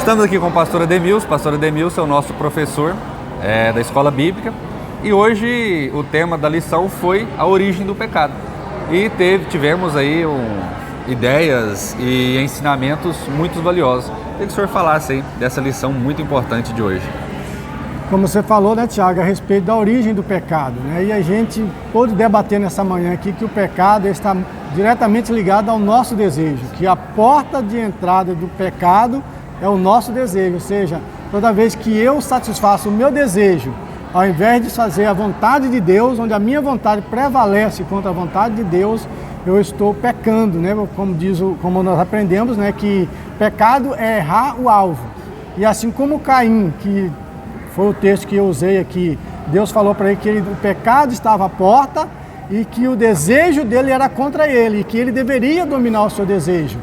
Estamos aqui com o pastor Edemilson. Pastor Edemilson é o nosso professor da escola bíblica. E hoje o tema da lição foi a origem do pecado. E tivemos aí ideias e ensinamentos muito valiosos. Queria que o senhor falasse aí dessa lição muito importante de hoje. Como você falou, né, Tiago, a respeito da origem do pecado, né? E a gente pôde debater nessa manhã aqui que o pecado está diretamente ligado ao nosso desejo, que a porta de entrada do pecado é o nosso desejo, ou seja, toda vez que eu satisfaço o meu desejo, ao invés de fazer a vontade de Deus, onde a minha vontade prevalece contra a vontade de Deus, eu estou pecando, né? Como nós aprendemos, né, que pecado é errar o alvo. E assim como Caim, que foi o texto que eu usei aqui, Deus falou para ele que o pecado estava à porta e que o desejo dele era contra ele, e que ele deveria dominar o seu desejo,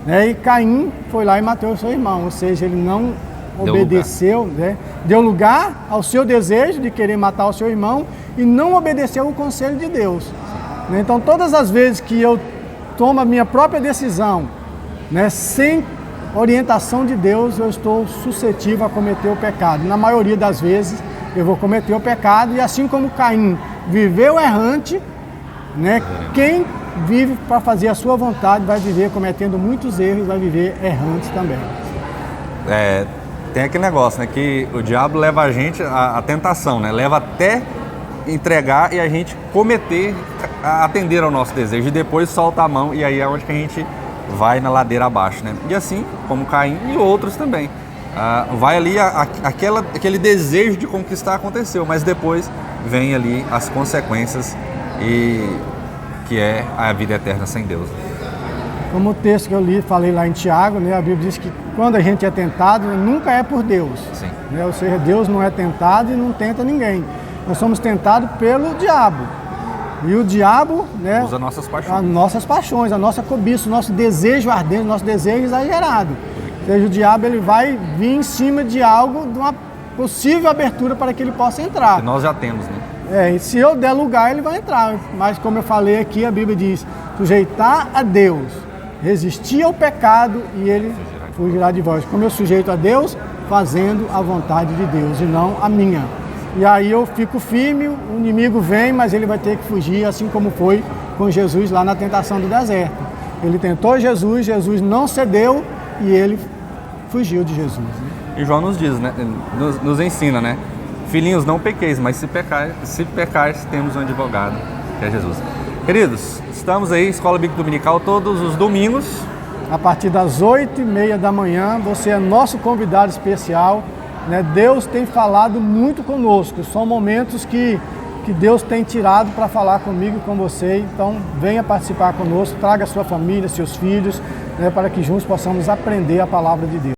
né? E Caim foi lá e matou o seu irmão, ou seja, ele não obedeceu, né? Deu lugar ao seu desejo de querer matar o seu irmão e não obedeceu o conselho de Deus, né? Então, todas as vezes que eu tomo a minha própria decisão, né, sem orientação de Deus, eu estou suscetível a cometer o pecado. Na maioria das vezes, eu vou cometer o pecado, e assim como Caim viveu errante, né, quem vive para fazer a sua vontade vai viver cometendo muitos erros, vai viver errante também. Tem aquele negócio, né, que o diabo leva a gente à tentação, né, leva até entregar e a gente atender ao nosso desejo, e depois solta a mão, e aí é onde que a gente vai na ladeira abaixo, né? E assim como Caim e outros também. Vai ali, aquele desejo de conquistar aconteceu, mas depois vem ali as consequências, que é a vida eterna sem Deus. Como o texto que eu falei lá em Tiago, né, a Bíblia diz que quando a gente é tentado, nunca é por Deus. Sim. Né? Ou seja, Deus não é tentado e não tenta ninguém. Nós somos tentados pelo diabo. E o diabo, né, usa nossas paixões, a nossa cobiça, o nosso desejo ardente, o nosso desejo exagerado. Ou seja, o diabo ele vai vir em cima de algo, de uma possível abertura para que ele possa entrar. Que nós já temos, né? E se eu der lugar, ele vai entrar. Mas como eu falei aqui, a Bíblia diz: sujeitar a Deus, resistir ao pecado e ele fugirá de vós. Como eu sujeito a Deus, fazendo a vontade de Deus e não a minha. E aí eu fico firme, o inimigo vem, mas ele vai ter que fugir, assim como foi com Jesus lá na tentação do deserto. Ele tentou Jesus, Jesus não cedeu e ele fugiu de Jesus, né? E João nos diz, né, nos ensina, né? Filhinhos, não pequeis, mas se pecares, temos um advogado, que é Jesus. Queridos, estamos aí, Escola Bíblica Dominical, todos os domingos. A partir das 8h30 da manhã, você é nosso convidado especial. Né? Deus tem falado muito conosco, são momentos que Deus tem tirado para falar comigo e com você. Então venha participar conosco, traga sua família, seus filhos, né, para que juntos possamos aprender a palavra de Deus.